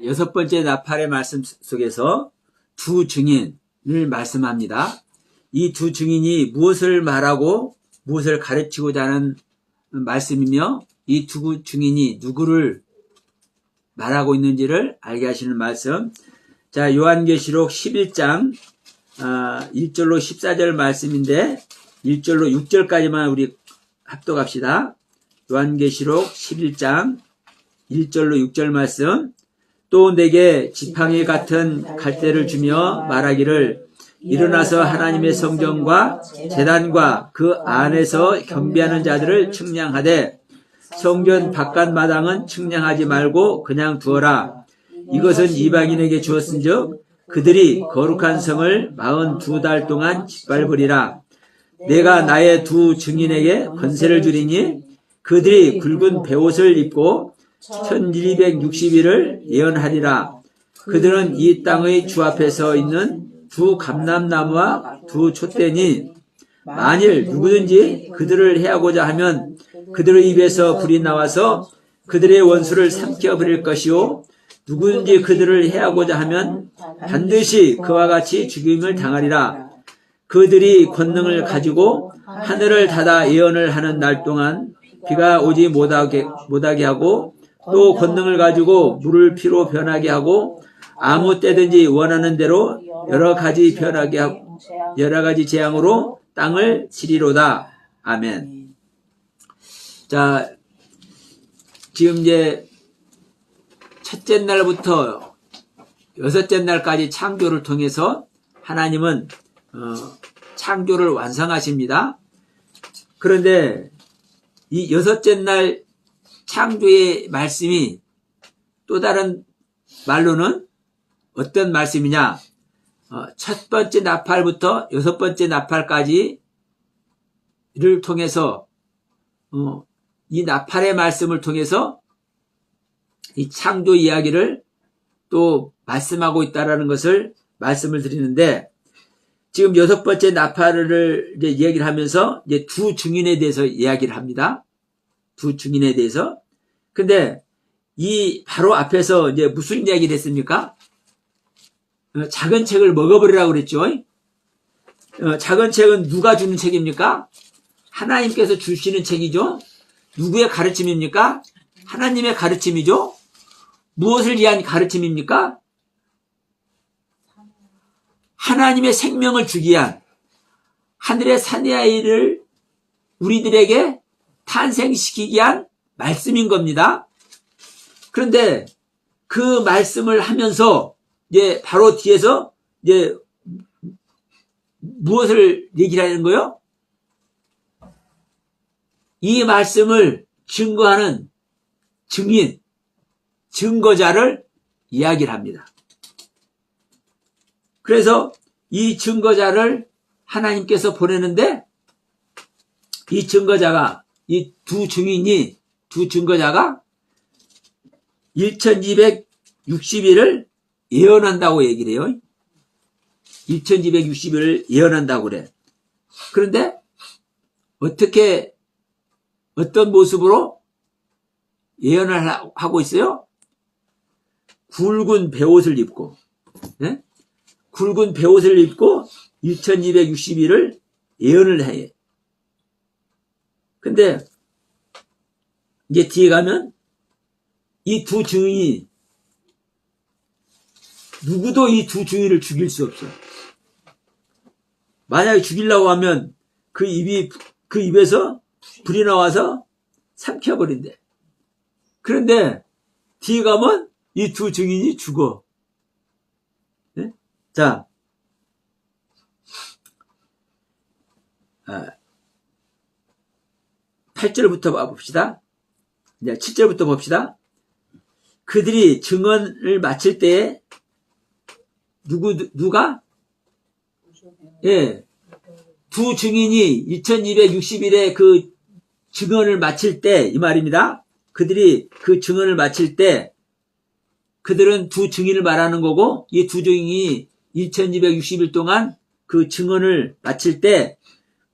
여섯 번째 나팔의 말씀 속에서 두 증인을 말씀합니다. 이 두 증인이 무엇을 말하고 무엇을 가르치고자 하는 말씀이며 이 두 증인이 누구를 말하고 있는지를 알게 하시는 말씀. 자, 요한계시록 11장 1절로 14절 말씀인데 1절로 6절까지만 우리 합독합시다. 요한계시록 11장 1절로 6절 말씀. 또 내게 지팡이 같은 갈대를 주며 말하기를 일어나서 하나님의 성전과 제단과 그 안에서 경배하는 자들을 측량하되 성전 바깥 마당은 측량하지 말고 그냥 두어라. 이것은 이방인에게 주었은즉 그들이 거룩한 성을 42달 동안 짓밟으리라. 내가 나의 두 증인에게 권세를 주리니 그들이 굵은 베옷을 입고 1260일을 예언하리라. 그들은 이 땅의 주 앞에 서 있는 두 감람나무와 두 촛대니 만일 누구든지 그들을 해하고자 하면 그들의 입에서 불이 나와서 그들의 원수를 삼켜버릴 것이요 누구든지 그들을 해하고자 하면 반드시 그와 같이 죽임을 당하리라. 그들이 권능을 가지고 하늘을 닫아 예언을 하는 날 동안 비가 오지 못하게 하고 또 권능을 가지고 물을 피로 변하게 하고 아무 때든지 원하는 대로 여러 가지 재앙으로 땅을 치리로다. 아멘. 자, 지금 이제 첫째 날부터 여섯째 날까지 창조를 통해서 하나님은 창조를 완성하십니다. 그런데 이 여섯째 날 창조의 말씀이 또 다른 말로는 어떤 말씀이냐? 첫 번째 나팔부터 여섯 번째 나팔까지를 통해서 이 나팔의 말씀을 통해서 이 창조 이야기를 또 말씀하고 있다라는 것을 말씀을 드리는데 지금 여섯 번째 나팔을 이제 이야기를 하면서 이제 두 증인에 대해서 이야기를 합니다. 두 증인에 대해서. 근데 이 바로 앞에서 이제 무슨 이야기를 했습니까? 작은 책을 먹어버리라고 그랬죠. 작은 책은 누가 주는 책입니까? 하나님께서 주시는 책이죠. 누구의 가르침입니까? 하나님의 가르침이죠. 무엇을 위한 가르침입니까? 하나님의 생명을 주기 위한 하늘의 사내 아이를 우리들에게 탄생시키기 위한 말씀인 겁니다. 그런데 그 말씀을 하면서 이제 바로 뒤에서 이제 무엇을 얘기를 하는 거예요? 이 말씀을 증거하는 증인, 증거자를 이야기를 합니다. 그래서 이 증거자를 하나님께서 보내는데 이 증거자가 이 두 증거자가 1260일을 예언한다고 얘기를 해요. 1260일을 예언한다고 그래. 그런데 어떤 모습으로 예언을 하고 있어요? 굵은 베옷을 입고, 네? 굵은 베옷을 입고 1260일을 예언을 해. 근데 이제 뒤에 가면 이 두 증인이 누구도 이 두 증인을 죽일 수 없어. 만약에 죽이려고 하면 그 입에서 불이 나와서 삼켜버린대. 그런데 뒤에 가면 이 두 증인이 죽어. 네? 자, 8절부터 봅시다. 이제 7절부터 봅시다. 그들이 증언을 마칠 때에 누가? 예. 두 증인이 1260일에 그 증언을 마칠 때 이 말입니다. 그들이 그 증언을 마칠 때 그들은 두 증인을 말하는 거고 이 두 증인이 1260일 동안 그 증언을 마칠 때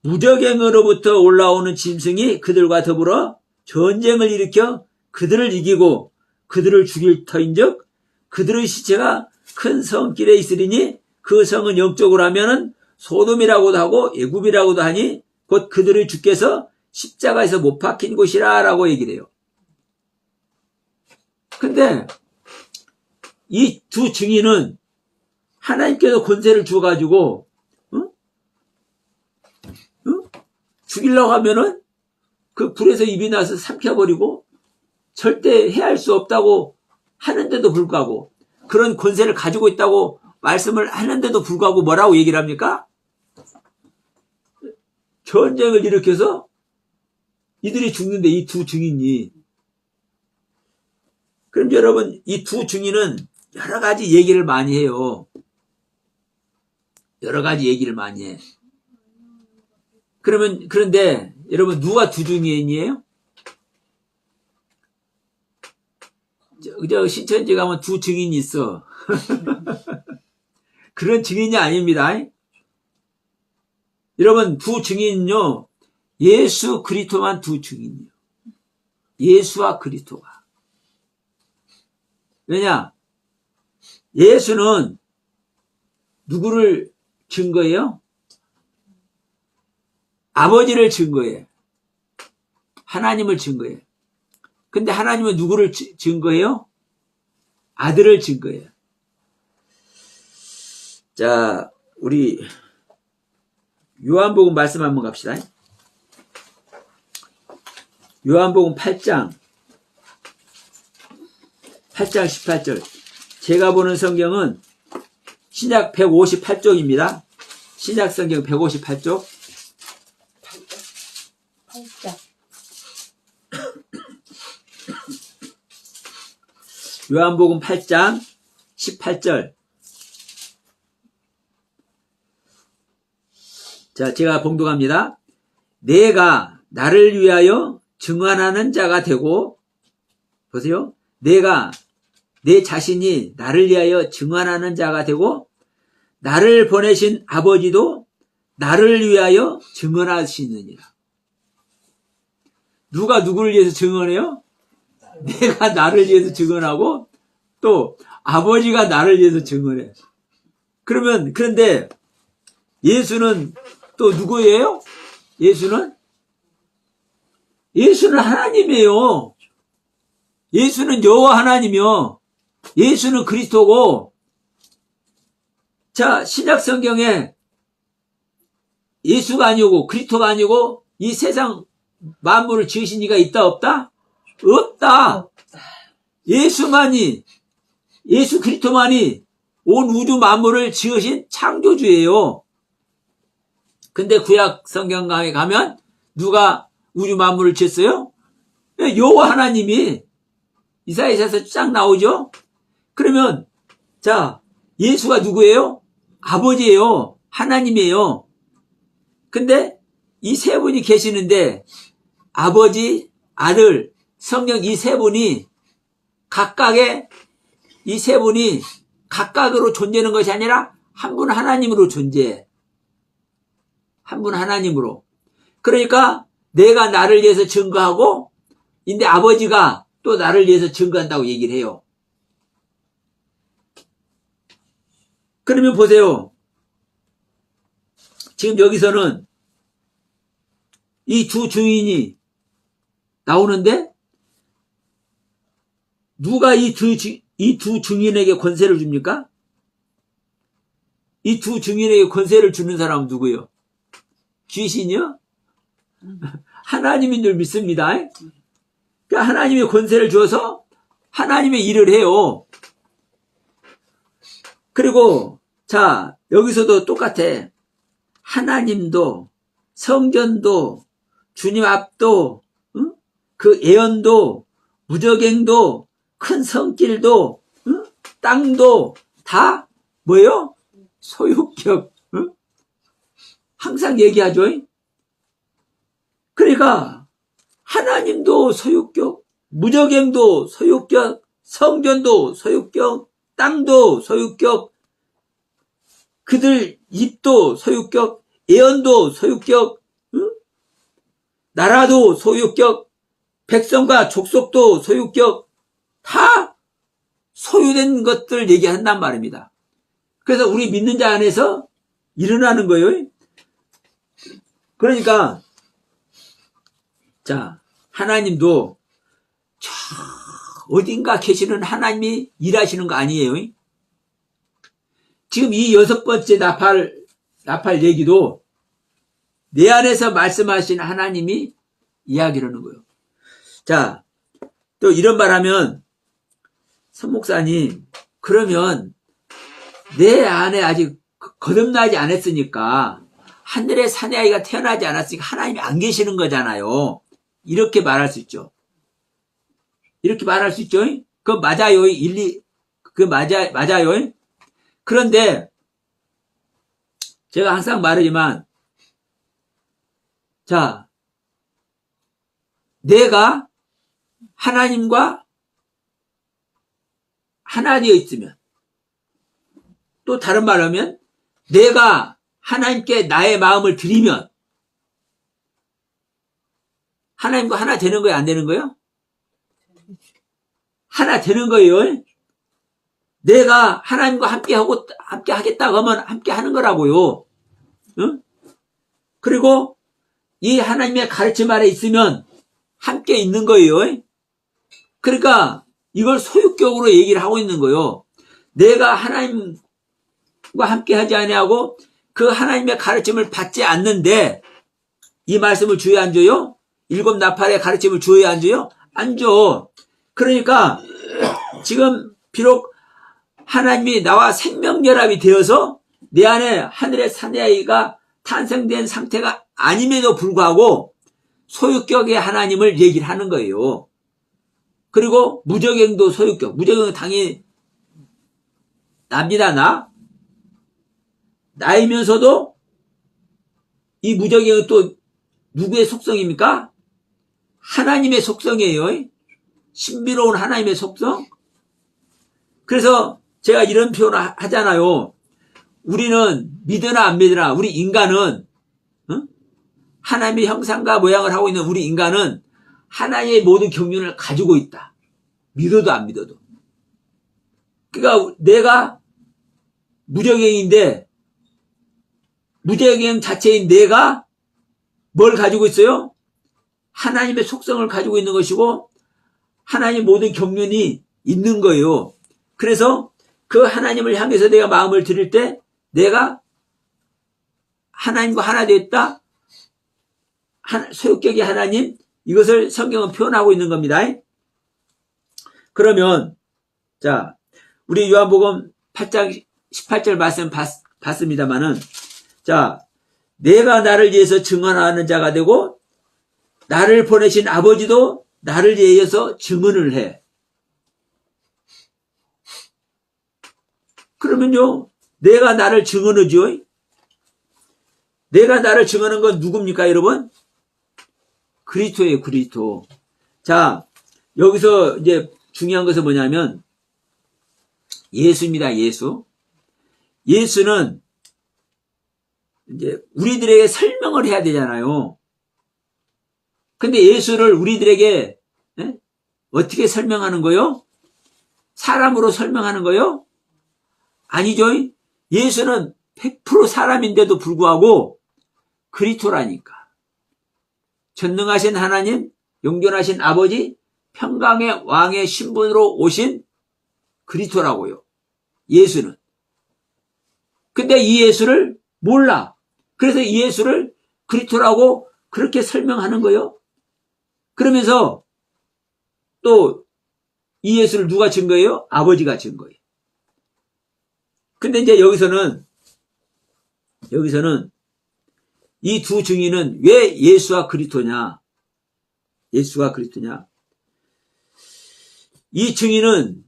무적행으로부터 올라오는 짐승이 그들과 더불어 전쟁을 일으켜 그들을 이기고 그들을 죽일 터인즉 그들의 시체가 큰 성길에 있으리니 그 성은 영적으로 하면은 소돔이라고도 하고 애굽이라고도 하니 곧 그들의 주께서 십자가에서 못 박힌 곳이라 라고 얘기를 해요. 근데 이 두 증인은 하나님께서 권세를 주어가지고 죽이려고 하면은 그 불에서 입이 나서 삼켜버리고 절대 해할 수 없다고 하는데도 불구하고, 그런 권세를 가지고 있다고 말씀을 하는데도 불구하고 뭐라고 얘기를 합니까? 전쟁을 일으켜서 이들이 죽는데, 이 두 증인이. 그럼 여러분, 이 두 증인은 여러 가지 얘기를 많이 해요. 여러 가지 얘기를 많이 해. 그런데 여러분, 누가 두 증인이에요? 저 신천지 가면 두 증인이 있어. 그런 증인이 아닙니다. 여러분, 두 증인은요, 예수 그리스도만 두 증인이에요. 예수와 그리스도가. 왜냐? 예수는 누구를 증거해요? 아버지를 증거해. 하나님을 증거해. 근데 하나님은 누구를 증거해요? 아들을 증거해요. 자, 우리 요한복음 말씀 한번 갑시다. 요한복음 8장 18절. 제가 보는 성경은 신약 158쪽입니다. 신약 성경 158쪽. 8장. 요한복음 8장 18절. 자, 제가 봉독합니다. 내가 나를 위하여 증언하는 자가 되고, 보세요. 내가 내 자신이 나를 위하여 증언하는 자가 되고, 나를 보내신 아버지도 나를 위하여 증언하시느니라. 누가 누구를 위해서 증언해요? 내가 나를 위해서 증언하고, 또 아버지가 나를 위해서 증언해. 그런데 예수는 또 누구예요? 예수는 하나님이에요. 예수는 여호와 하나님이요. 예수는 그리스도고. 자, 신약 성경에 예수가 아니고 그리스도가 아니고 이 세상 만물을 지으신 이가 있다 없다? 없다. 예수만이, 예수 그리스도만이 온 우주 만물을 지으신 창조주예요. 근데 구약 성경에 가면 누가 우주 만물을 지었어요? 여호와 하나님이. 이사야서에서 쫙 나오죠? 그러면 자, 예수가 누구예요? 아버지예요. 하나님이에요. 근데 이 세 분이 계시는데 아버지, 아들, 성령 이 세 분이 각각의 이 세 분이 각각으로 존재하는 것이 아니라 한 분 하나님으로 존재해. 한 분 하나님으로. 그러니까 내가 나를 위해서 증거하고, 근데 아버지가 또 나를 위해서 증거한다고 얘기를 해요. 그러면 보세요. 지금 여기서는 이 두 증인이 나오는데 누가 이 두 증인에게 권세를 줍니까? 이 두 증인에게 권세를 주는 사람은 누구예요? 귀신이요? 하나님인 줄 믿습니다. 그러니까 하나님의 권세를 주어서 하나님의 일을 해요. 그리고 자, 여기서도 똑같아. 하나님도, 성전도, 주님 앞도, 그 예언도, 무저갱도, 큰 성길도, 땅도 다 뭐예요? 소유격. 항상 얘기하죠. 그러니까 하나님도 소유격, 무저갱도 소유격, 성전도 소유격, 땅도 소유격, 그들 입도 소유격, 예언도 소유격, 나라도 소유격, 백성과 족속도 소유격, 다 소유된 것들 얘기한단 말입니다. 그래서 우리 믿는 자 안에서 일어나는 거예요. 그러니까 자, 하나님도 저 어딘가 계시는 하나님이 일하시는 거 아니에요. 지금 이 6번째 나팔 얘기도 내 안에서 말씀하신 하나님이 이야기를 하는 거예요. 자, 또 이런 말 하면, 선 목사님, 그러면 내 안에 아직 거듭나지 않았으니까, 하늘의 사내아이가 태어나지 않았으니까 하나님이 안 계시는 거잖아요. 이렇게 말할 수 있죠. 이렇게 말할 수 있죠. 그거 맞아요. 맞아요. 그런데, 제가 항상 말하지만, 자, 내가 하나님과 하나 되어 있으면, 또 다른 말로 하면, 내가 하나님께 나의 마음을 드리면, 하나님과 하나 되는 거예요? 안 되는 거예요? 하나 되는 거예요. 내가 하나님과 함께 하겠다고 하면 함께 하는 거라고요. 응? 그리고 이 하나님의 가르침 아래 있으면 함께 있는 거예요. 그러니까 이걸 소유격으로 얘기를 하고 있는 거예요. 내가 하나님과 함께 하지 아니하고 그 하나님의 가르침을 받지 않는데 이 말씀을 주에 안 줘요? 7 나팔의 가르침을 주에 안 줘요? 안 줘. 그러니까 지금 비록 하나님이 나와 생명결합이 되어서 내 안에 하늘의 사내아이가 탄생된 상태가 아님에도 불구하고 소유격의 하나님을 얘기를 하는 거예요. 그리고 무적행도 소유격. 무적행은 당연히 납니다. 나이면서도 이 무적행은 또 누구의 속성입니까? 하나님의 속성이에요. 신비로운 하나님의 속성. 그래서 제가 이런 표현을 하잖아요. 우리는 믿으나 안 믿으나 우리 인간은 하나님의 형상과 모양을 하고 있는 우리 인간은 하나님의 모든 경륜을 가지고 있다. 믿어도 안 믿어도. 그러니까 내가 무적행인데 무적행 자체인 내가 뭘 가지고 있어요? 하나님의 속성을 가지고 있는 것이고 하나님의 모든 경륜이 있는 거예요. 그래서 그 하나님을 향해서 내가 마음을 드릴 때 내가 하나님과 하나 되었다. 소유격의 하나님, 이것을 성경은 표현하고 있는 겁니다. 그러면 자, 우리 요한복음 8장 18절 말씀 봤습니다마는 자, 내가 나를 위해서 증언하는 자가 되고 나를 보내신 아버지도 나를 위해서 증언을 해. 그러면요, 내가 나를 증언하죠. 내가 나를 증언한 건 누굽니까, 여러분? 그리스도예요, 그리스도. 자, 여기서 이제 중요한 것은 뭐냐면 예수입니다, 예수. 예수는 이제 우리들에게 설명을 해야 되잖아요. 근데 예수를 우리들에게 어떻게 설명하는 거요? 사람으로 설명하는 거요? 아니죠. 예수는 100% 사람인데도 불구하고 그리스도라니까. 전능하신 하나님, 영존하신 아버지, 평강의 왕의 신분으로 오신 그리스도라고요. 예수는. 근데 이 예수를 몰라. 그래서 이 예수를 그리스도라고 그렇게 설명하는 거예요. 그러면서 또 이 예수를 누가 준 거예요? 아버지가 준 거예요. 근데 이제 여기서는 이 두 증인은 왜 예수와 그리스도냐? 예수가 그리스도냐? 이 증인은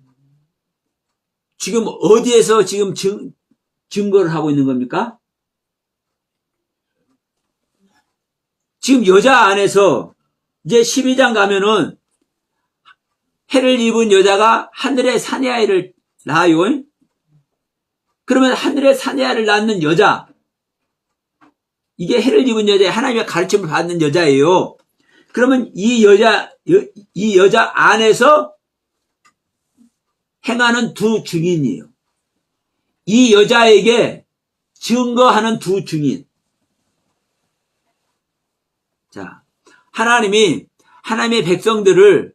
지금 어디에서 지금 증거를 하고 있는 겁니까? 지금 여자 안에서 이제 12장 가면은 해를 입은 여자가 하늘의 사내아이를 낳아요. 그러면 하늘의 사내아이를 낳는 여자, 이게 해를 입은 여자, 하나님의 가르침을 받는 여자예요. 그러면 이 여자 안에서 행하는 두 증인이에요. 이 여자에게 증거하는 두 증인. 자, 하나님이 하나님의 백성들을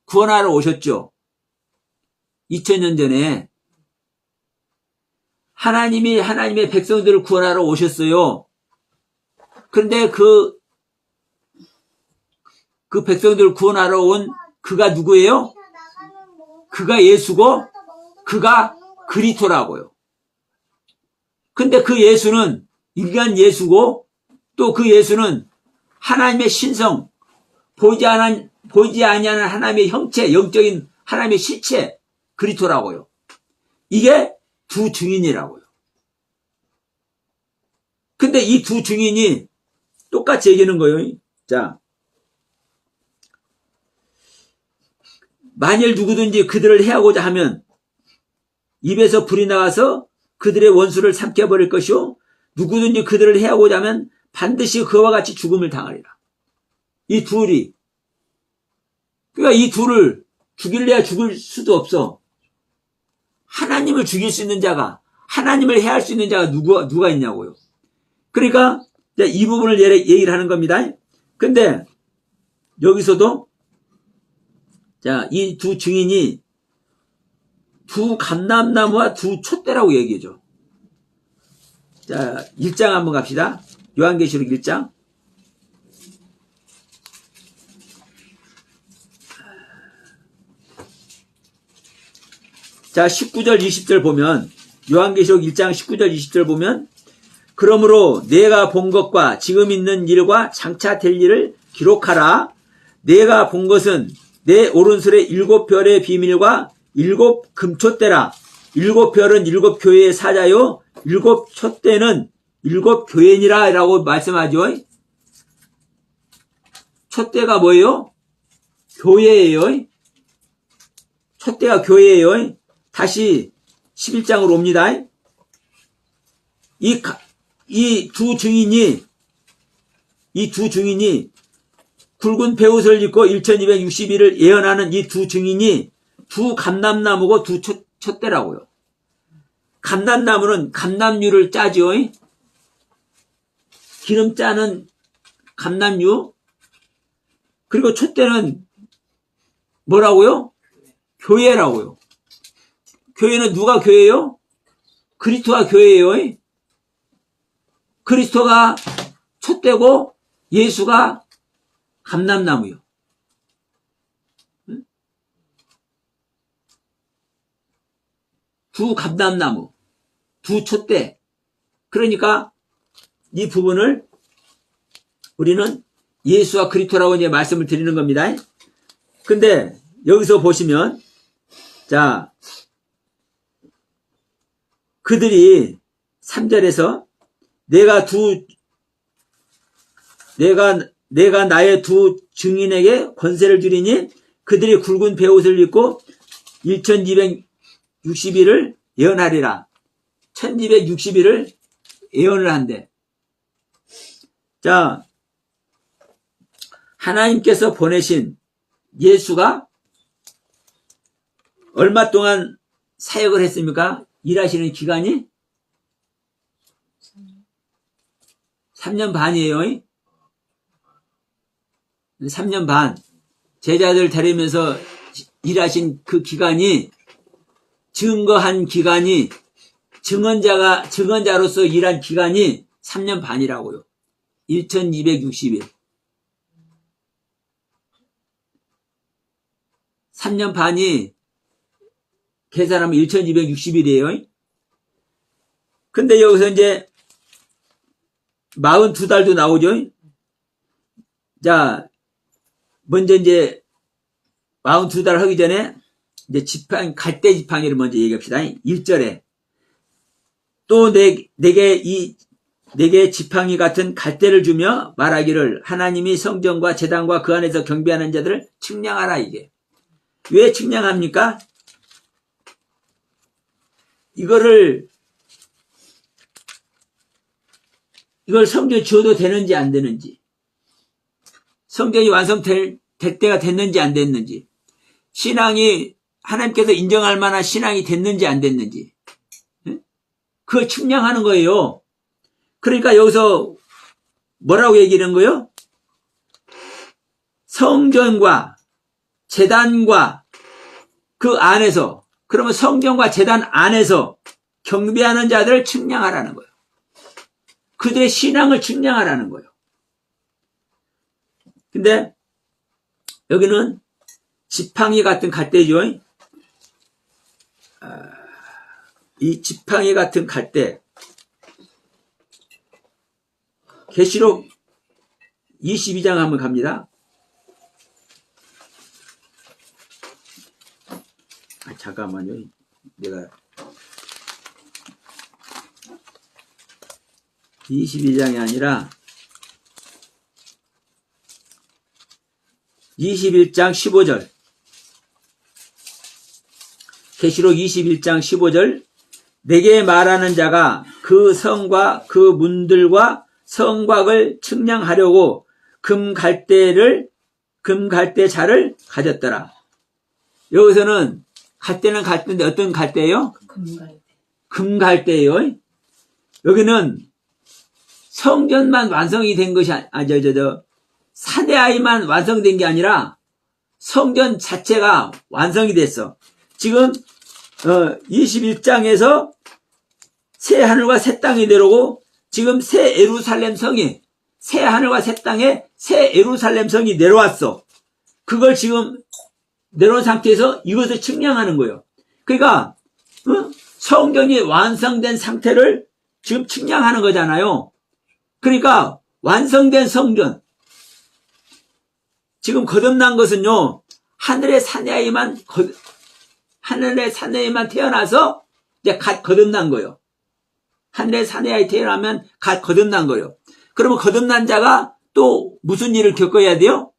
구원하러 오셨죠. 2000년 전에 하나님이 하나님의 백성들을 구원하러 오셨어요. 그런데 그 백성들을 구원하러 온 그가 누구예요? 그가 예수고 그가 그리스도라고요. 근데 그 예수는 인간 예수고 또 그 예수는 하나님의 신성, 보이지 아니하는 하나님의 형체, 영적인 하나님의 실체, 그리스도라고요. 이게 두 증인이라고요. 근데 이 두 증인이 똑같이 얘기하는 거예요. 자, 만일 누구든지 그들을 해하고자 하면 입에서 불이 나와서 그들의 원수를 삼켜버릴 것이요 누구든지 그들을 해하고자 하면 반드시 그와 같이 죽음을 당하리라. 이 둘이, 그러니까 이 둘을 죽일래야 죽을 수도 없어. 하나님을 죽일 수 있는 자가, 하나님을 해할 수 있는 자가 누가 있냐고요. 그러니까 이 부분을 얘기를 하는 겁니다. 근데 여기서도 자, 이 두 증인이 두 감람나무와 두 촛대라고 얘기해줘. 자, 1장 한번 갑시다. 요한계시록 1장. 자, 19절 20절 보면 요한계시록 1장 19절 20절 보면 그러므로 내가 본 것과 지금 있는 일과 장차 될 일을 기록하라. 내가 본 것은 내 오른손에 7별의 비밀과 7 금촛대라. 7별은 7 교회의 사자요 7 촛대는 7 교회니라 라고 말씀하죠. 촛대가 뭐예요? 교회예요. 촛대가 교회예요. 다시 11장으로 옵니다. 이 두 증인이 굵은 베옷을 입고 1260일을 예언하는 이 두 증인이 두 감람나무고 두 촛대라고요. 감람나무는 감람유를 짜죠. 기름 짜는 감람유. 그리고 촛대는 뭐라고요? 교회라고요. 교회는 누가 교회예요? 그리스도가 교회예요. 그리스도가 촛대고 예수가 감람나무요. 두 감람나무, 두 촛대. 그러니까 이 부분을 우리는 예수와 그리스도라고 이제 말씀을 드리는 겁니다. 근데 여기서 보시면 자, 그들이 3절에서 내가 나의 두 증인에게 권세를 주리니 그들이 굵은 베옷을 입고 1260일을 예언하리라. 1260일을 예언을 한대. 자, 하나님께서 보내신 예수가 얼마 동안 사역을 했습니까? 일하시는 기간이 3년 반이에요. 3년 반. 제자들 데리면서 일하신 그 기간이, 증거한 기간이, 증언자로서 일한 기간이 3년 반이라고요. 1260일. 3년 반이 계산하면 1260일이에요. 근데 여기서 이제 42달도 나오죠. 자, 먼저 이제 42달 하기 전에 이제 갈대 지팡이를 먼저 얘기합시다. 1절에 또 내게 지팡이 같은 갈대를 주며 말하기를 하나님이 성전과 제단과 그 안에서 경배하는 자들을 측량하라. 이게 왜 측량합니까? 이걸 성전에 지어도 되는지 안 되는지, 성전이 완성될 때가 됐는지 안 됐는지, 신앙이 하나님께서 인정할 만한 신앙이 됐는지 안 됐는지. 그걸 측량하는 거예요. 그러니까 여기서 뭐라고 얘기하는 거예요? 성전과 제단과 그 안에서, 그러면 성전과 제단 안에서 경배하는 자들을 측량하라는 거예요. 그들의 신앙을 측량하라는 거예요. 근데 여기는 지팡이 같은 갈대죠. 이 지팡이 같은 갈대, 계시록 22장 한번 갑니다. 잠깐만요. 내가 22장이 아니라 21장 15절. 계시록 21장 15절. 내게 말하는 자가 그 성과 그 문들과 성곽을 측량하려고 금갈대 자를 가졌더라. 여기서는 갈대는 갈대인데 어떤 갈대예요? 금갈대. 금갈대예요. 여기는 성전만 완성이 된 것이 사내아이만 완성된 게 아니라 성전 자체가 완성이 됐어. 지금 21장에서 새 하늘과 새 땅이 내려오고 지금 새 예루살렘 성이, 새 하늘과 새 땅에 새 예루살렘 성이 내려왔어. 그걸 지금 내려온 상태에서 이것을 측량하는 거예요. 그러니까 성전이 완성된 상태를 지금 측량하는 거잖아요. 그러니까 완성된 성전, 지금 거듭난 것은요, 하늘의 사내아이만 태어나서 이제 갓 거듭난 거예요. 하늘의 사내아이 태어나면 갓 거듭난 거예요. 그러면 거듭난 자가 또 무슨 일을 겪어야 돼요?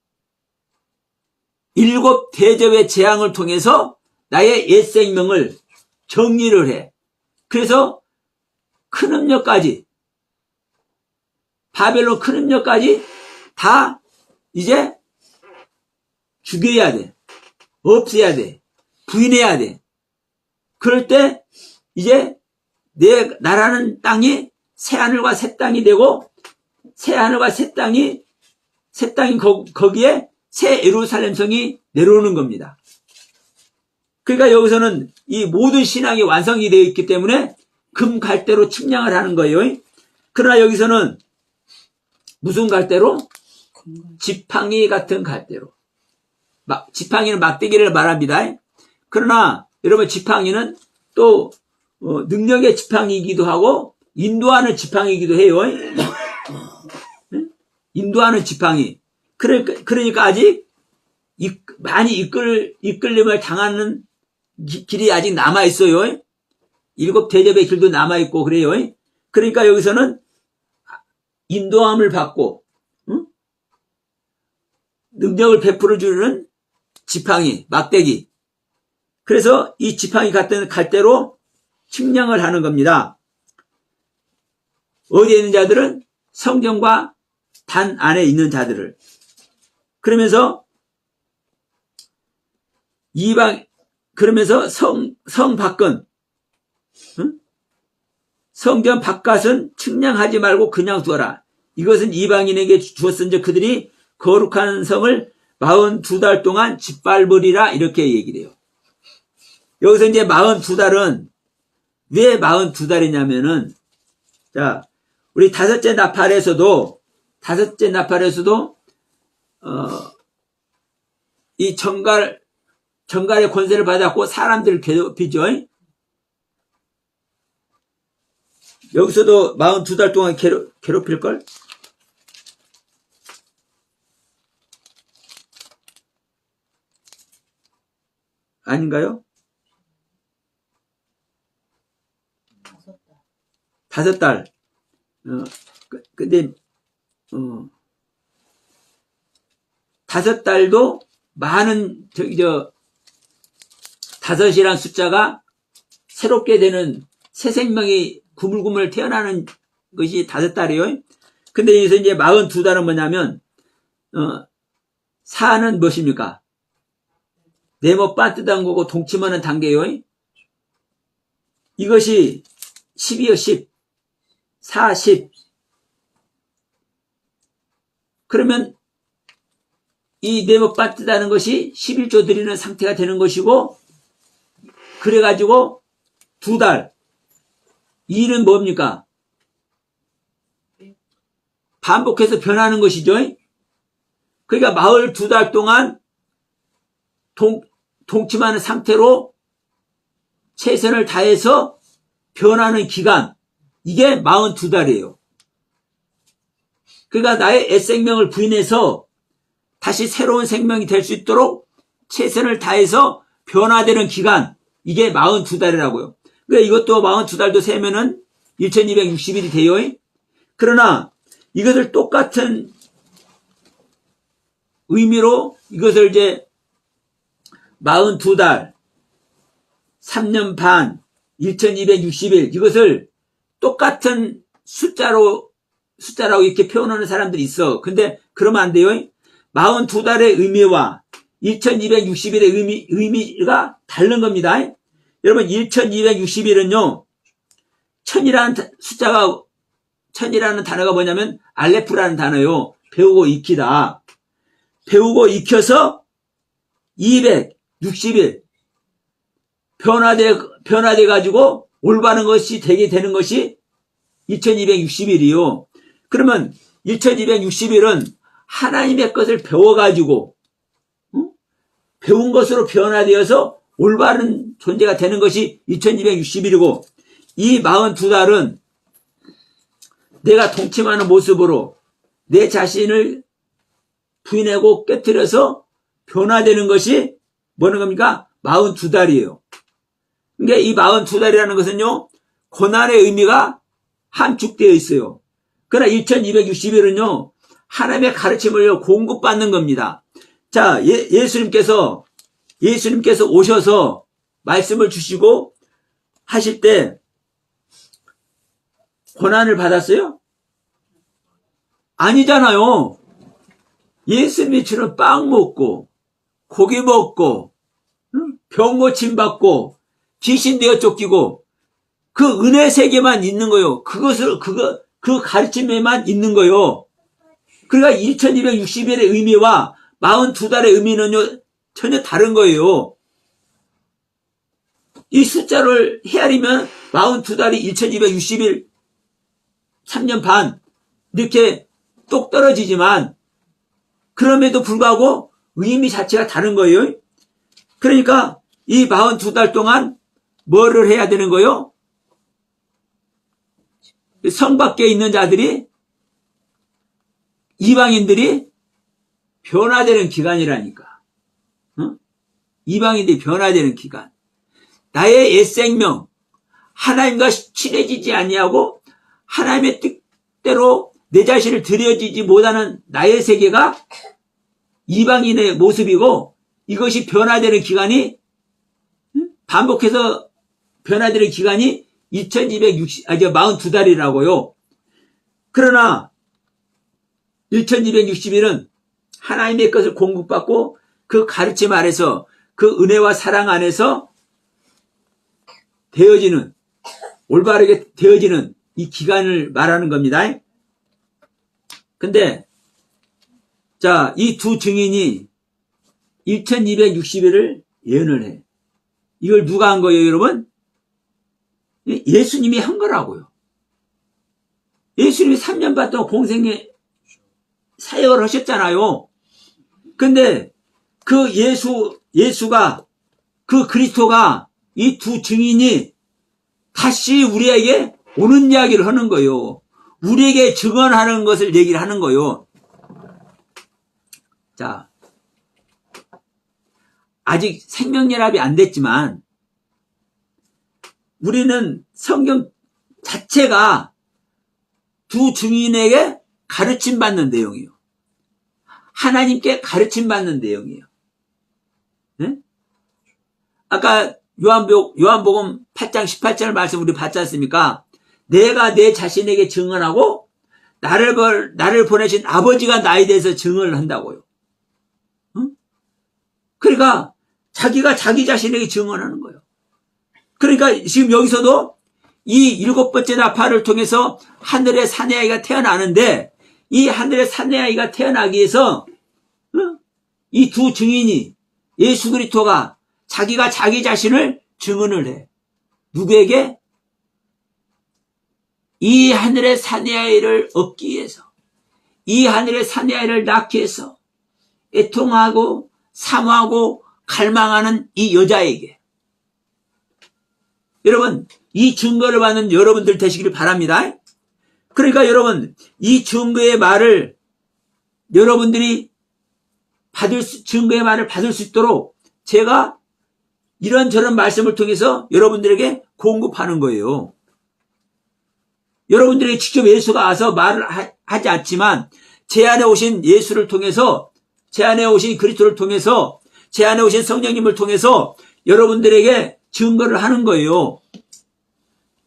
7 대접의 재앙을 통해서 나의 옛 생명을 정리를 해. 그래서 큰 음녀까지, 바벨론 큰 음녀까지 다 이제 죽여야 돼. 없애야 돼. 부인해야 돼. 그럴 때 이제 나라는 땅이 새하늘과 새 땅이 되고, 새하늘과 새 땅이 거기에 새 예루살렘 성이 내려오는 겁니다. 그러니까 여기서는 이 모든 신앙이 완성이 되어 있기 때문에 금갈대로 측량을 하는 거예요. 그러나 여기서는 무슨 갈대로? 지팡이 같은 갈대로. 지팡이는 막대기를 말합니다. 그러나 여러분, 지팡이는 또 능력의 지팡이이기도 하고 인도하는 지팡이이기도 해요. 인도하는 지팡이. 그러니까 아직 많이 이끌림을 당하는 길이 아직 남아있어요. 7 대접의 길도 남아있고 그래요. 그러니까 여기서는 인도함을 받고 능력을 베풀어주는 지팡이, 막대기. 그래서 이 지팡이 같은 갈대로 측량을 하는 겁니다. 어디에 있는 자들은? 성전과 단 안에 있는 자들을. 그러면서 그러면서 성 밖은, 성전 바깥은 측량하지 말고 그냥 두어라. 이것은 이방인에게 주었은즉 그들이 거룩한 성을 42달 동안 짓밟으리라, 이렇게 얘기를 해요. 여기서 이제 42달은 왜 42달이냐면은, 자, 우리 다섯째 나팔에서도 이 정갈의 권세를 받았고 사람들을 괴롭히죠. 여기서도 42달 동안 괴롭힐걸? 아닌가요? 5달. 근데 5달도 많은, 다섯이란 숫자가 새롭게 되는 새 생명이 구물구물 태어나는 것이 5달이에요. 근데 여기서 이제 42달은 뭐냐면, 사는 무엇입니까? 네모 반듯한 거고 동치마는 단계요. 이것이 10이요, 10. 40. 그러면 이 네모 반듯하는 것이 11조 드리는 상태가 되는 것이고, 그래가지고 2달. 이는 뭡니까? 반복해서 변하는 것이죠. 그러니까 마을 2달 동안 동침하는 상태로 최선을 다해서 변하는 기간, 이게 42달이에요. 그러니까 나의 옛생명을 부인해서 다시 새로운 생명이 될 수 있도록 최선을 다해서 변화되는 기간, 이게 42달이라고요. 그러니까 이것도 42달도 세면은 1260일이 돼요. 그러나 이것을 똑같은 의미로 이것을 이제 42달, 3년 반, 1260일, 이것을 똑같은 숫자라고 이렇게 표현하는 사람들이 있어. 근데 그러면 안 돼요. 42달의 의미와 1260일의 의미가 다른 겁니다. 여러분, 1260일은요, 천이라는 단어가 뭐냐면, 알레프라는 단어요. 배우고 익히다. 배우고 익혀서 260일. 변화돼 가지고 올바른 것이 되게 되는 것이 1260일이요. 그러면 1260일은 하나님의 것을 배워가지고, 배운 것으로 변화되어서 올바른 존재가 되는 것이 2260일이고, 이 42달은 내가 동침하는 모습으로 내 자신을 부인하고 깨뜨려서 변화되는 것이 뭐는 겁니까? 42달이에요. 그러니까 이 42달이라는 것은요, 고난의 의미가 함축되어 있어요. 그러나 1260일은요, 하나님의 가르침을 공급받는 겁니다. 자, 예수님께서 오셔서 말씀을 주시고 하실 때 고난을 받았어요? 아니잖아요. 예수님이 주는 빵 먹고 고기 먹고 병 고침 받고 귀신 되어 쫓기고 그 은혜 세계만 있는 거요. 그 가르침에만 있는 거요. 그러니까 1260일의 의미와 42달의 의미는요, 전혀 다른 거예요. 이 숫자를 헤아리면 42달이 1260일, 3년 반, 이렇게 똑 떨어지지만, 그럼에도 불구하고 의미 자체가 다른 거예요. 그러니까 이 42달 동안 뭐를 해야 되는 거예요? 성 밖에 있는 자들이, 이방인들이 변화되는 기간이라니까. 이방인들이 변화되는 기간. 나의 옛 생명, 하나님과 친해지지 아니하고 하나님의 뜻대로 내 자신을 드려지지 못하는 나의 세계가 이방인의 모습이고, 이것이 변화되는 기간이, 반복해서 변화되는 기간이 42달이라고요. 그러나 1260일은 하나님의 것을 공급받고 그 가르침 아래서, 그 은혜와 사랑 안에서 되어지는, 올바르게 되어지는 이 기간을 말하는 겁니다. 근데 자, 이 두 증인이 1260일을 예언을 해. 이걸 누가 한 거예요, 여러분? 예수님이 한 거라고요. 예수님이 3년 반 동안 공생의 사역을 하셨잖아요. 근데 그 예수가, 그 그리스도가, 이 두 증인이 다시 우리에게 오는 이야기를 하는 거예요. 우리에게 증언하는 것을 얘기를 하는 거예요. 자, 아직 생명연합이 안 됐지만 우리는 성경 자체가 두 증인에게 가르침 받는 내용이에요. 하나님께 가르침 받는 내용이에요. 네? 아까 요한복음 8장 18절 말씀 우리 봤지 않습니까? 내가 내 자신에게 증언하고 나를 보내신 아버지가 나에 대해서 증언을 한다고요. 응? 그러니까 자기가 자기 자신에게 증언하는 거예요. 그러니까 지금 여기서도 이 7번째 나팔을 통해서 하늘의 사내아이가 태어나는데, 이 하늘의 사내아이가 태어나기 위해서 이 두 증인이, 예수 그리스도가 자기가 자기 자신을 증언을 해. 누구에게? 이 하늘의 사내아이를 얻기 위해서, 이 하늘의 사내아이를 낳기 위해서 애통하고 사모하고 갈망하는 이 여자에게. 여러분, 이 증거를 받는 여러분들 되시기를 바랍니다. 그러니까 여러분, 이 증거의 말을 여러분들이 증거의 말을 받을 수 있도록 제가 이런저런 말씀을 통해서 여러분들에게 공급하는 거예요. 여러분들에게 직접 예수가 와서 말을 하지 않지만 제 안에 오신 예수를 통해서, 제 안에 오신 그리스도를 통해서, 제 안에 오신 성령님을 통해서 여러분들에게 증거를 하는 거예요.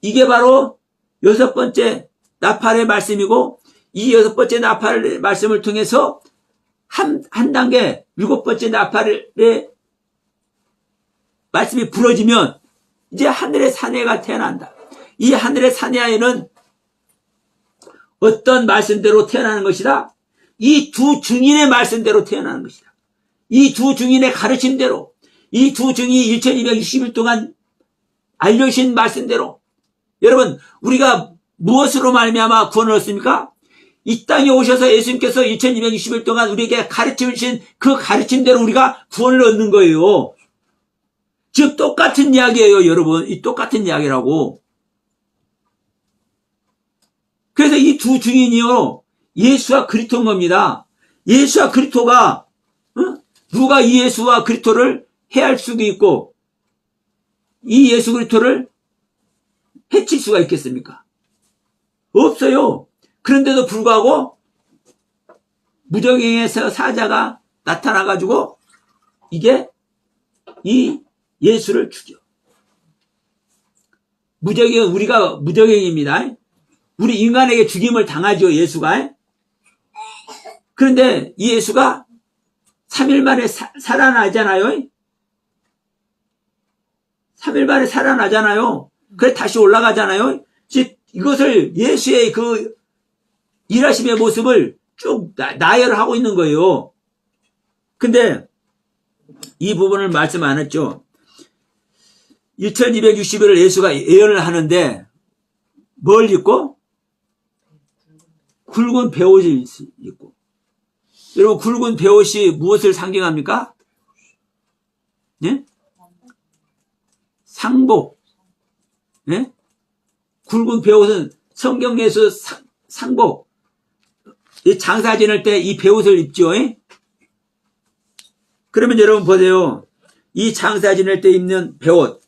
이게 바로 6번째 나팔의 말씀이고, 이 6번째 나팔의 말씀을 통해서 한 단계 7번째 나팔의 말씀이 부러지면 이제 하늘의 사내가 태어난다. 이 하늘의 사내아이는 어떤 말씀대로 태어나는 것이다? 이 두 증인의 말씀대로 태어나는 것이다. 이 두 증인의 가르침대로, 이 두 증인이 1260일 동안 알려주신 말씀대로. 여러분, 우리가 무엇으로 말미암아 구원을 얻습니까? 이 땅에 오셔서 예수님께서 1260일 동안 우리에게 가르쳐 주신 그 가르침대로 우리가 구원을 얻는 거예요. 즉 똑같은 이야기예요, 여러분. 이 똑같은 이야기라고. 그래서 이 두 증인이요, 예수와 그리스도인 겁니다. 예수와 그리스도가, 누가 이 예수와 그리스도를 해할 수도 있고 이 예수 그리스도를 해칠 수가 있겠습니까? 없어요. 그런데도 불구하고 무적행에서 사자가 나타나가지고 이게 이 예수를 죽여. 무적행, 우리가 무적행입니다. 우리 인간에게 죽임을 당하죠, 예수가. 그런데 이 예수가 3일 만에 살아나잖아요. 3일 만에 살아나잖아요. 그래 다시 올라가잖아요. 즉 이것을 예수의 그 일하심의 모습을 쭉 나열을 하고 있는 거예요. 근데 이 부분을 말씀 안 했죠. 1260일을 예수가 예언을 하는데 뭘 입고? 굵은 베옷을 입고. 여러분, 굵은 베옷이 무엇을 상징합니까? 예? 상복. 예? 굵은 베옷은 성경에서 상복. 장사 지낼 때 이 베옷을 입죠. 예? 그러면 여러분 보세요. 이 장사 지낼 때 입는 베옷.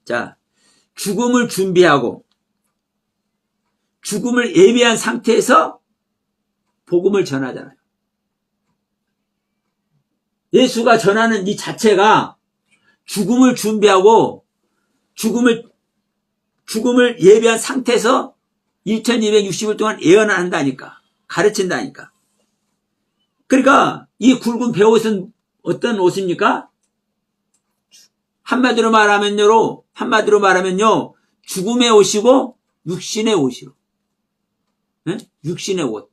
자, 죽음을 준비하고 죽음을 예비한 상태에서 복음을 전하잖아요. 예수가 전하는 이 자체가 죽음을 준비하고 죽음을 예비한 상태에서 1260일 동안 예언을 한다니까. 가르친다니까. 그러니까 이 굵은 베옷은 어떤 옷입니까? 한마디로 말하면요, 죽음의 옷이고 육신의 옷이요. 네? 육신의 옷.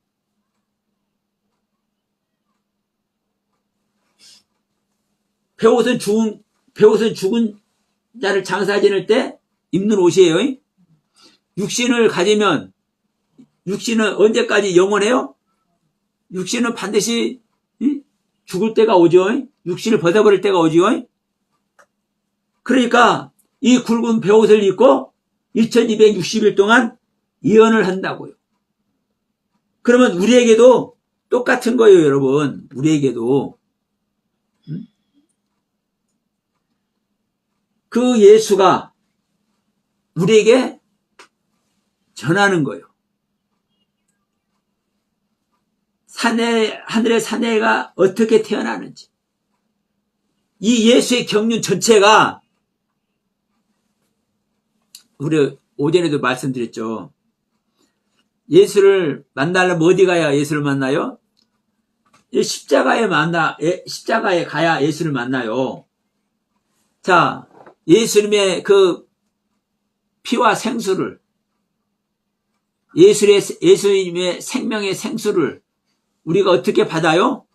베옷은 죽은 자를 장사 지낼 때 입는 옷이에요. 육신을 가지면 육신은 언제까지 영원해요? 육신은 반드시 죽을 때가 오죠. 육신을 벗어버릴 때가 오죠. 그러니까 이 굵은 베옷을 입고 1260일 동안 예언을 한다고요. 그러면 우리에게도 똑같은 거예요, 여러분. 우리에게도. 그 예수가 우리에게 전하는 거예요. 하늘의 사내가 어떻게 태어나는지. 이 예수의 경륜 전체가 우리 오전에도 말씀드렸죠. 예수를 만나려면 어디 가야 예수를 만나요? 십자가에 가야 예수를 만나요. 자, 예수님의 그 피와 생수를, 예수님의 생명의 생수를 우리가 어떻게 받아요?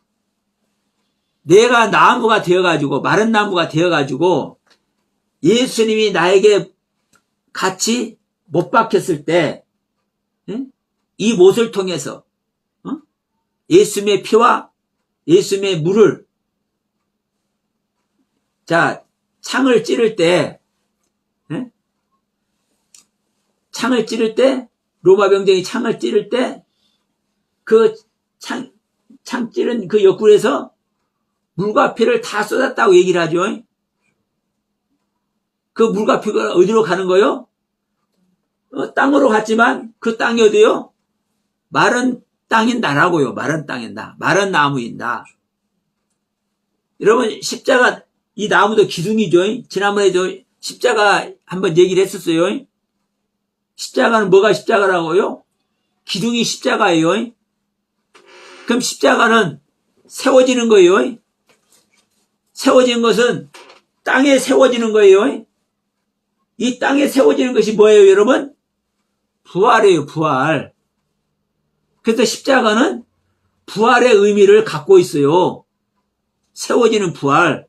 내가 나무가 되어가지고, 마른 나무가 되어가지고, 예수님이 나에게 같이 못 박혔을 때, 이 못을 통해서, 예수님의 피와 예수님의 물을, 자, 창을 찌를 때, 로마 병정이 창을 찌를 때, 그 창 찌른 그 옆구리에서 물과 피를 다 쏟았다고 얘기를 하죠. 그 물과 피가 어디로 가는 거요? 땅으로 갔지만 그 땅이 어디요? 마른 땅인 나라고요. 마른 땅인 나. 마른 나무인 나. 여러분, 십자가, 이 나무도 기둥이죠. 지난번에도 십자가 한번 얘기를 했었어요. 십자가는 뭐가 십자가라고요? 기둥이 십자가예요. 그럼 십자가는 세워지는 거예요. 세워지는 것은 땅에 세워지는 거예요. 이 땅에 세워지는 것이 뭐예요, 여러분? 부활이에요, 부활. 그래서 십자가는 부활의 의미를 갖고 있어요. 세워지는 부활.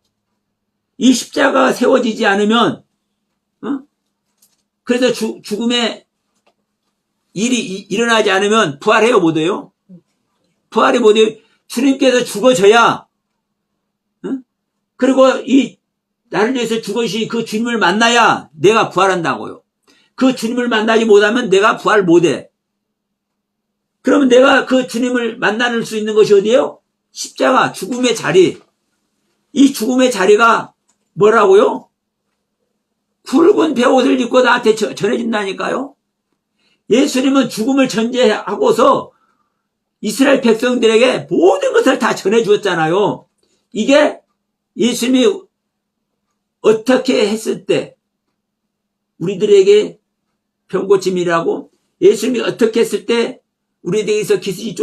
이 십자가가 세워지지 않으면, 그래서 죽음의 일이 일어나지 않으면 부활해요, 못해요? 부활이 못해요. 주님께서 죽어져야, 그리고 나를 위해서 죽으신 그 주님을 만나야 내가 부활한다고요. 그 주님을 만나지 못하면 내가 부활 못해. 그러면 내가 그 주님을 만날 수 있는 것이 어디예요? 십자가, 죽음의 자리. 이 죽음의 자리가 뭐라고요? 굵은 베옷을 입고 나한테 전해진다니까요. 예수님은 죽음을 전제하고서 이스라엘 백성들에게 모든 것을 다 전해주었잖아요. 이게 예수님이 어떻게 했을 때 우리들에게 병고침이라고, 예수님이 어떻게 했을 때 우리들에게서 기슬이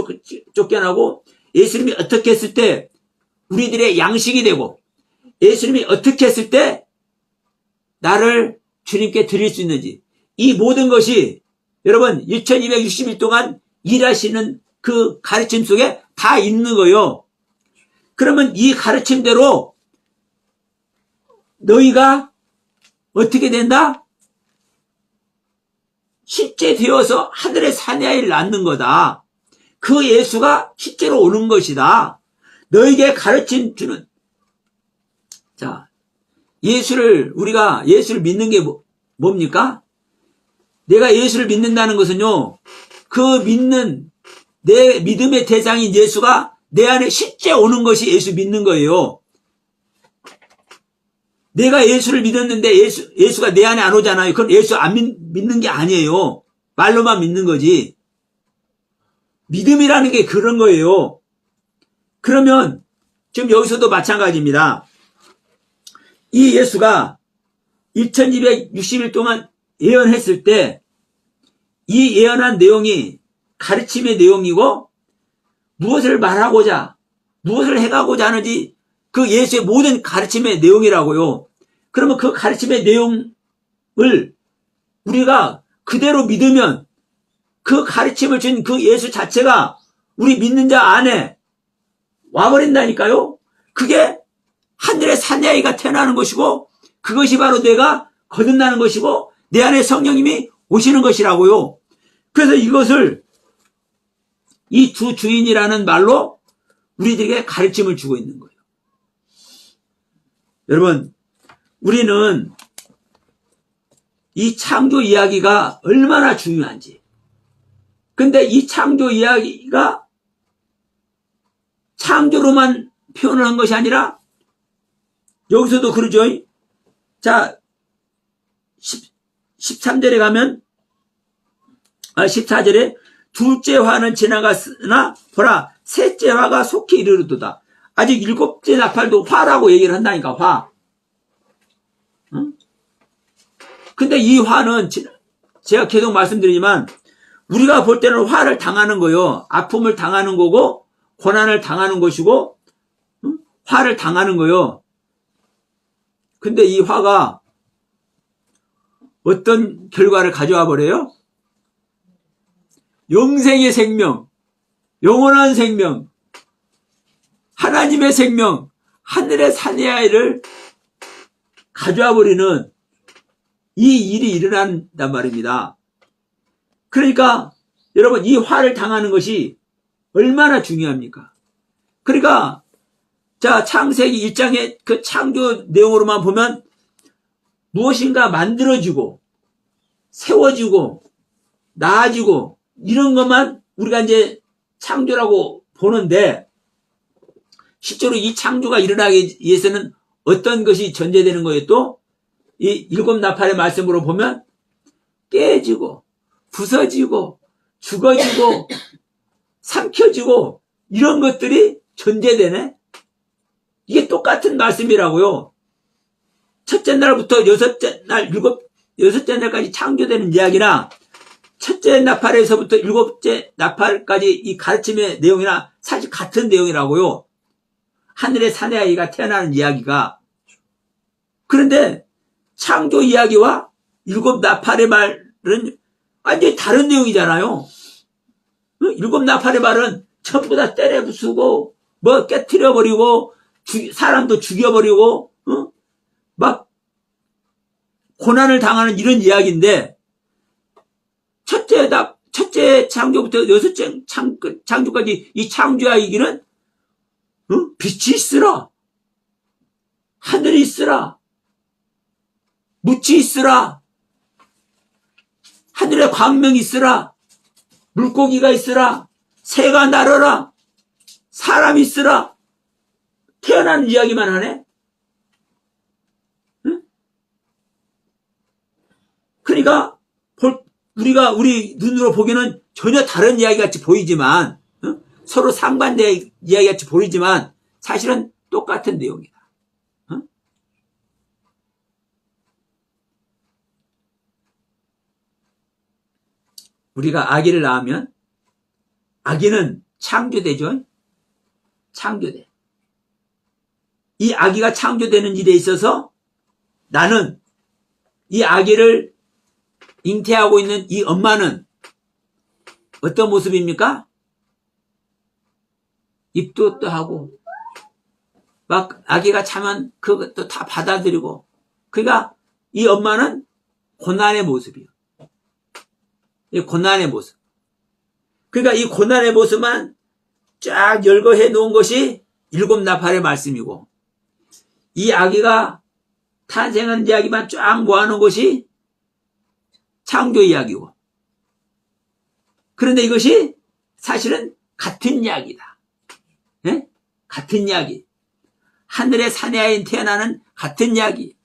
쫓겨나고, 예수님이 어떻게 했을 때 우리들의 양식이 되고, 예수님이 어떻게 했을 때 나를 주님께 드릴 수 있는지, 이 모든 것이 여러분 1260일 동안 일하시는 그 가르침 속에 다 있는 거예요. 그러면 이 가르침대로 너희가 어떻게 된다? 실제 되어서 하늘의 사내아이를 낳는 거다. 그 예수가 실제로 오는 것이다. 너에게 가르침 주는. 자, 우리가 예수를 믿는 게 뭡니까? 내가 예수를 믿는다는 것은요, 내 믿음의 대상인 예수가 내 안에 실제 오는 것이 예수 믿는 거예요. 내가 예수를 믿었는데 예수가 내 안에 안 오잖아요. 그럼 예수 안 믿는 게 아니에요. 말로만 믿는 거지. 믿음이라는 게 그런 거예요. 그러면 지금 여기서도 마찬가지입니다. 이 예수가 1260일 동안 예언했을 때 이 예언한 내용이 가르침의 내용이고, 무엇을 말하고자, 무엇을 해가고자 하는지 그 예수의 모든 가르침의 내용이라고요. 그러면 그 가르침의 내용을 우리가 그대로 믿으면 그 가르침을 준 그 예수 자체가 우리 믿는 자 안에 와버린다니까요. 그게 하늘의 사내아이가 태어나는 것이고, 그것이 바로 내가 거듭나는 것이고, 내 안에 성령님이 오시는 것이라고요. 그래서 이것을 이 두 주인이라는 말로 우리들에게 가르침을 주고 있는 거예요. 여러분, 우리는 이 창조 이야기가 얼마나 중요한지. 근데 이 창조 이야기가 창조로만 표현을 한 것이 아니라, 여기서도 그러죠. 자, 13절에 가면, 14절에 둘째 화는 지나갔으나 보라 셋째 화가 속히 이르르도다. 아직 일곱째 나팔도 화라고 얘기를 한다니까, 화. 응? 근데 이 화는 제가 계속 말씀드리지만 우리가 볼 때는 화를 당하는 거요. 아픔을 당하는 거고 고난을 당하는 것이고 화를 당하는 거요. 근데 이 화가 어떤 결과를 가져와 버려요? 영생의 생명, 영원한 생명, 하나님의 생명, 하늘의 사내아이를 가져와 버리는 이 일이 일어난단 말입니다. 그러니까 여러분, 이 화를 당하는 것이 얼마나 중요합니까? 그러니까 자, 창세기 1장의 그 창조 내용으로만 보면 무엇인가 만들어지고 세워지고 나아지고 이런 것만 우리가 이제 창조라고 보는데, 실제로 이 창조가 일어나기 위해서는 어떤 것이 전제되는 거예요? 또 이 일곱 나팔의 말씀으로 보면 깨지고 부서지고 죽어지고 삼켜지고 이런 것들이 전제되네. 이게 똑같은 말씀이라고요. 첫째 날부터 여섯째 날까지 창조되는 이야기나 첫째 나팔에서부터 일곱째 나팔까지 이 가르침의 내용이나 사실 같은 내용이라고요. 하늘의 사내아이가 태어나는 이야기가. 그런데 창조 이야기와 일곱 나팔의 말은 완전히 다른 내용이잖아요. 일곱 나팔의 말은 전부 다 때려 부수고 뭐 깨트려버리고 사람도 죽여버리고 막 고난을 당하는 이런 이야기인데, 첫째 창조부터 여섯째 창조까지 이 창조 이야기는 빛이 있으라, 하늘이 있으라, 묻이 있으라, 하늘에 광명이 있으라, 물고기가 있으라, 새가 날아라, 사람이 있으라. 태어나는 이야기만 하네. 응? 그러니까 우리 눈으로 보기에는 전혀 다른 이야기 같이 보이지만, 서로 상반된 이야기 같이 보이지만 사실은 똑같은 내용이다. 우리가 아기를 낳으면 아기는 창조되죠. 창조돼. 이 아기가 창조되는 일에 있어서 나는 이 아기를 잉태하고 있는 이 엄마는 어떤 모습입니까? 입도 또 하고 막 아기가 자면 그것도 다 받아들이고, 그러니까 이 엄마는 고난의 모습이에요. 이 고난의 모습. 그러니까 이 고난의 모습만 쫙 열거해 놓은 것이 일곱 나팔의 말씀이고, 이 아기가 탄생하는 이야기만 쫙 모아놓은 것이 창조 이야기고, 그런데 이것이 사실은 같은 이야기다. 네? 같은 이야기. 하늘의 사내아인 태어나는 같은 이야기.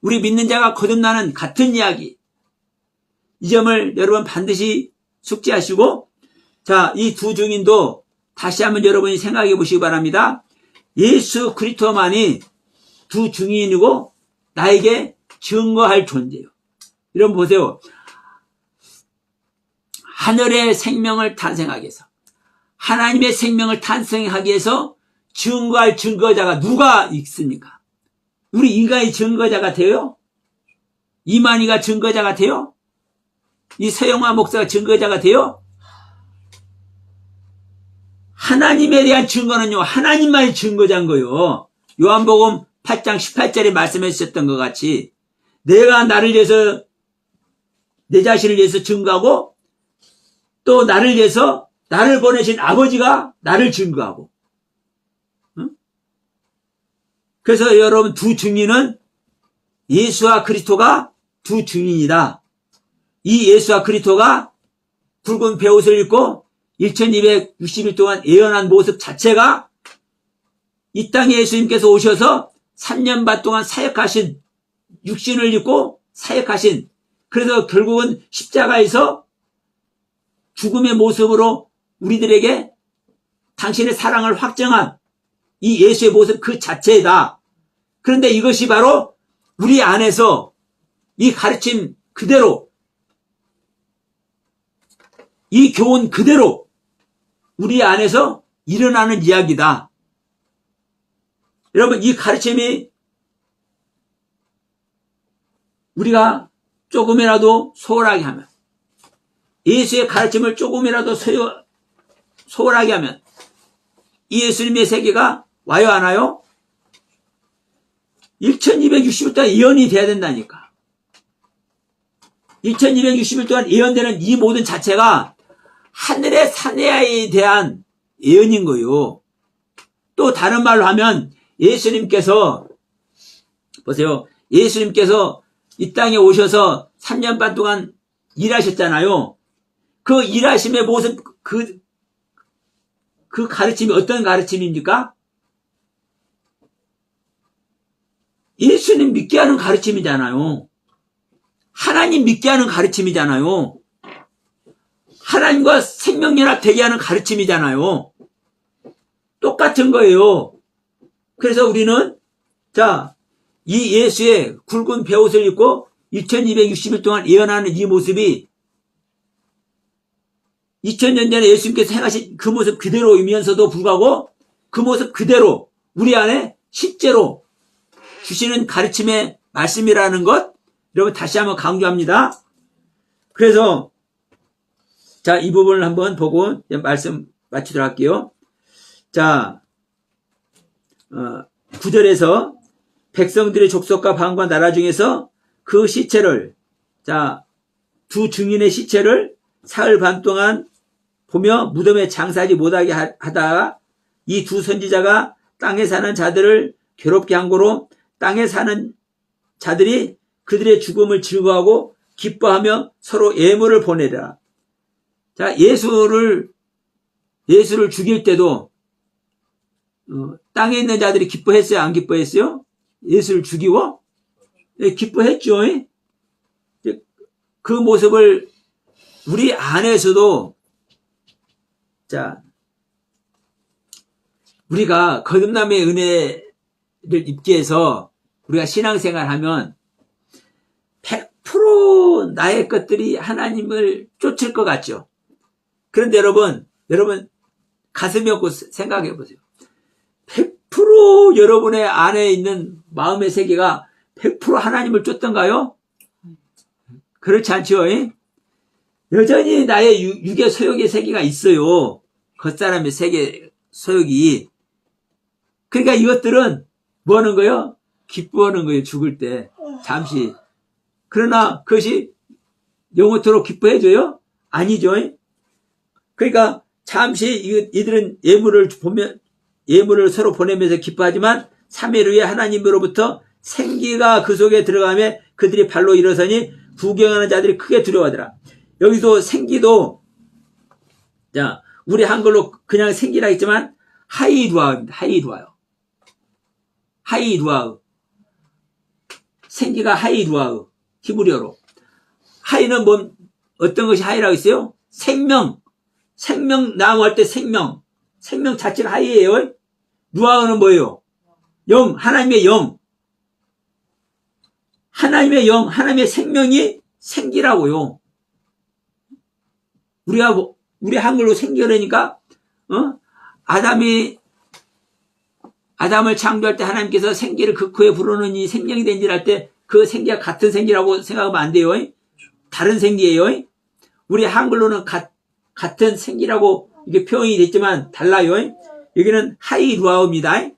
우리 믿는 자가 거듭나는 같은 이야기. 이 점을 여러분 반드시 숙지하시고, 자, 이 두 증인도 다시 한번 여러분이 생각해 보시기 바랍니다. 예수 그리스도만이 두 증인이고 나에게 증거할 존재예요. 여러분 보세요. 하늘의 생명을 탄생하기 위해서, 하나님의 생명을 탄생하기 위해서 증거할 증거자가 누가 있습니까? 우리 인간이 증거자가 돼요? 이만희가 증거자가 돼요? 이 서영화 목사가 증거자가 돼요? 하나님에 대한 증거는요, 하나님만이 증거자인 거예요. 요한복음 8장 18절에 말씀해 주셨던 것 같이 내가 나를 위해서, 내 자신을 위해서 증거하고, 또 나를 위해서 나를 보내신 아버지가 나를 증거하고. 응? 그래서 여러분, 두 증인은 예수와 그리스도가 두 증인이다. 이 예수와 그리스도가 굵은 베옷을 입고 1260일 동안 예언한 모습 자체가 이 땅에 예수님께서 오셔서 3년 반 동안 사역하신, 육신을 입고 사역하신, 그래서 결국은 십자가에서 죽음의 모습으로 우리들에게 당신의 사랑을 확정한 이 예수의 모습 그 자체다. 그런데 이것이 바로 우리 안에서 이 가르침 그대로, 이 교훈 그대로 우리 안에서 일어나는 이야기다. 여러분, 이 가르침이 우리가 조금이라도 소홀하게 하면, 예수의 가르침을 조금이라도 소홀하게 하면 이 예수님의 세계가 와요, 안 와요? 1260일 동안 예언이 돼야 된다니까. 1260일 동안 예언되는 이 모든 자체가 하늘의 사내에 대한 예언인 거예요. 또 다른 말로 하면 예수님께서, 보세요. 예수님께서 이 땅에 오셔서 3년 반 동안 일하셨잖아요. 그 일하심의 모습, 그 가르침이 어떤 가르침입니까? 예수님 믿게 하는 가르침이잖아요. 하나님 믿게 하는 가르침이잖아요. 하나님과 생명연합 되게 하는 가르침이잖아요. 똑같은 거예요. 그래서 우리는, 자, 이 예수의 굵은 베옷을 입고 2260일 동안 예언하는 이 모습이 2000년 전에 예수님께서 행하신 그 모습 그대로이면서도 불구하고 그 모습 그대로 우리 안에 실제로 주시는 가르침의 말씀이라는 것, 여러분 다시 한번 강조합니다. 그래서 자, 이 부분을 한번 보고 말씀 마치도록 할게요. 자, 9절에서 백성들의 족속과 방과 나라 중에서 그 시체를, 자, 두 증인의 시체를 사흘 반 동안 보며 무덤에 장사하지 못하게 하다가 이 두 선지자가 땅에 사는 자들을 괴롭게 한 거로 땅에 사는 자들이 그들의 죽음을 즐거워하고 기뻐하며 서로 예물을 보내라. 자, 예수를 죽일 때도 땅에 있는 자들이 기뻐했어요? 안 기뻐했어요? 예수를 죽이고? 네, 기뻐했죠. 그 모습을 우리 안에서도, 자, 우리가 거듭남의 은혜를 입게 해서 우리가 신앙생활 하면 100% 나의 것들이 하나님을 쫓을 것 같죠. 그런데 여러분 가슴이 없고 생각해 보세요. 100% 여러분의 안에 있는 마음의 세계가 100% 하나님을 쫓던가요? 그렇지 않죠? 여전히 나의 육의 소욕의 세계가 있어요. 겉사람의 세계 소욕이. 그러니까 이것들은 뭐 하는 거예요? 기뻐하는 거예요. 죽을 때 잠시. 그러나 그것이 영원토록 기뻐해줘요? 아니죠. 그러니까 잠시 이들은 예물을 서로 보내면서 기뻐하지만 3일 후에 하나님으로부터 생기가 그 속에 들어가며 그들이 발로 일어서니 구경하는 자들이 크게 두려워하더라. 여기서 생기도, 자, 우리 한글로 그냥 생기라 했지만 하이루아입니다. 하이루아의. 생기가 하이루아의. 히브리어로. 하이는 어떤 것이 하이라고 했어요? 생명 나무 할 때 생명 자체가 하이예요. 루아는 뭐예요? 영, 하나님의 영. 하나님의 생명이 생기라고요. 우리 한글로 생기라니까, 아담을 창조할 때 하나님께서 생기를 그 코에 불어넣으니 생명이 된지를 할 때 그 생기가 같은 생기라고 생각하면 안 돼요. 다른 생기예요. 우리 한글로는 같은 생기라고 이게 표현이 됐지만 달라요. 여기는 하이루아입니다.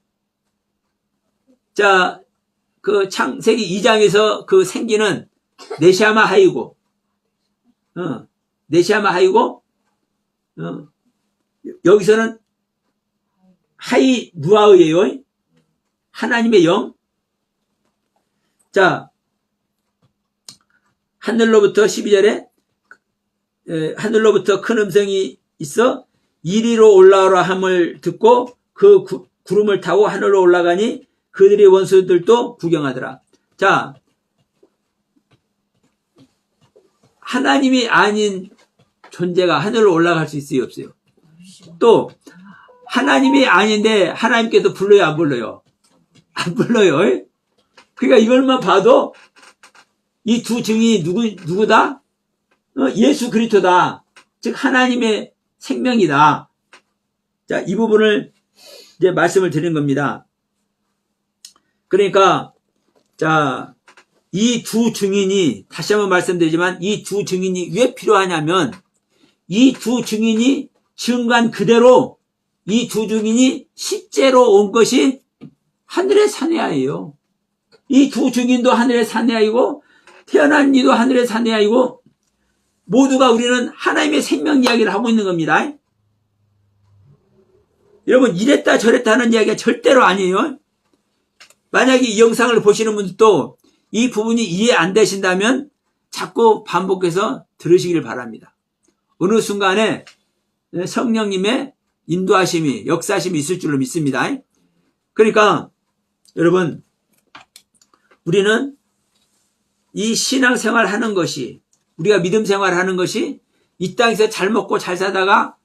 자, 그 창세기 2장에서 그 생기는 네시아마 하이고, 여기서는 하이루아예요. 하나님의 영. 자, 하늘로부터 12절에 하늘로부터 큰 음성이 있어 이리로 올라오라 함을 듣고 그 구름을 타고 하늘로 올라가니 그들의 원수들도 구경하더라. 자, 하나님이 아닌 존재가 하늘로 올라갈 수 있어요, 없어요? 또 하나님이 아닌데 하나님께서 불러요, 안 불러요? 안 불러요. 그러니까 이걸만 봐도 이 두 증이 누구다? 예수 그리스도다. 즉 하나님의 생명이다. 자, 이 부분을 이제 말씀을 드린 겁니다. 그러니까, 자, 이 두 증인이, 다시 한번 말씀드리지만, 이 두 증인이 왜 필요하냐면, 이 두 증인이 증거한 그대로, 이 두 증인이 실제로 온 것이 하늘의 사내아예요. 이 두 증인도 하늘의 사내아이고, 태어난 이도 하늘의 사내아이고, 모두가 우리는 하나님의 생명 이야기를 하고 있는 겁니다. 여러분, 이랬다 저랬다 하는 이야기가 절대로 아니에요. 만약에 이 영상을 보시는 분들도 이 부분이 이해 안 되신다면 자꾸 반복해서 들으시길 바랍니다. 어느 순간에 성령님의 인도하심이, 역사심이 있을 줄로 믿습니다. 그러니까 여러분, 우리는 이 신앙생활 하는 것이, 우리가 믿음 생활 하는 것이 이 땅에서 잘 먹고 잘 사다가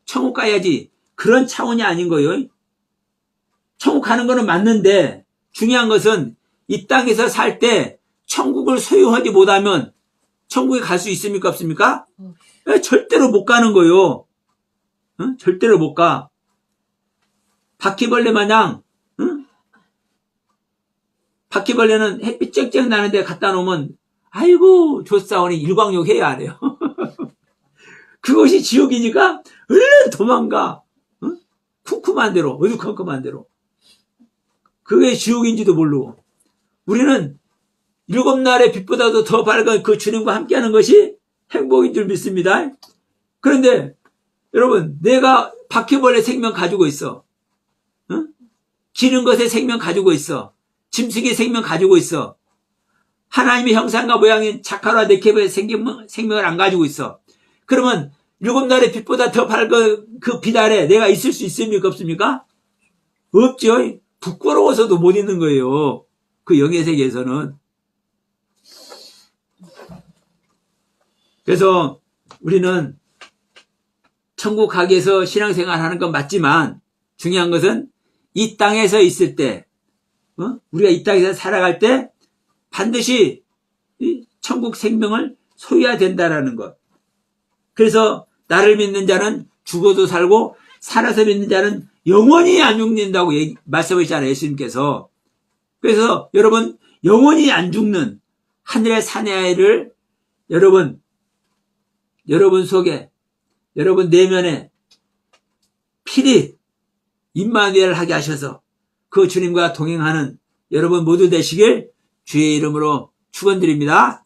천국 가야지, 그런 차원이 아닌 거예요. 천국 가는 거는 맞는데 중요한 것은 이 땅에서 살 때 천국을 소유하지 못하면 천국에 갈 수 있습니까? 없습니까? 절대로 못 가는 거예요. 절대로 못 가. 바퀴벌레 마냥, 바퀴벌레는 햇빛 쨍쨍 나는데 갖다 놓으면 아이고 좋사오니 일광욕 해야 안 해요. 그것이 지옥이니까 얼른 도망가. 쿰쿰한 대로, 어두컴컴한 대로. 그게 지옥인지도 모르고. 우리는 7날의 빛보다도 더 밝은 그 주님과 함께하는 것이 행복인 줄 믿습니다. 그런데 여러분, 내가 바퀴벌레 생명 가지고 있어. 기는 것의 생명 가지고 있어. 짐승의 생명 가지고 있어. 하나님의 형상과 모양인 자카라 네케브의 생명을 안 가지고 있어. 그러면 7날의 빛보다 더 밝은 그 빛 아래 내가 있을 수 있습니까? 없습니까? 없죠. 부끄러워서도 못 있는 거예요. 그 영의 세계에서는. 그래서 우리는 천국 가기 위해서 신앙생활 하는 건 맞지만 중요한 것은 이 땅에서 있을 때, 우리가 이 땅에서 살아갈 때 반드시 천국 생명을 소유해야 된다라는 것. 그래서 나를 믿는 자는 죽어도 살고 살아서 믿는 자는 영원히 안 죽는다고 말씀하셨잖아요, 예수님께서. 그래서 여러분, 영원히 안 죽는 하늘의 사내아이를 여러분 속에, 여러분 내면에 필히 임마누엘 하게 하셔서 그 주님과 동행하는 여러분 모두 되시길 주의 이름으로 축원드립니다.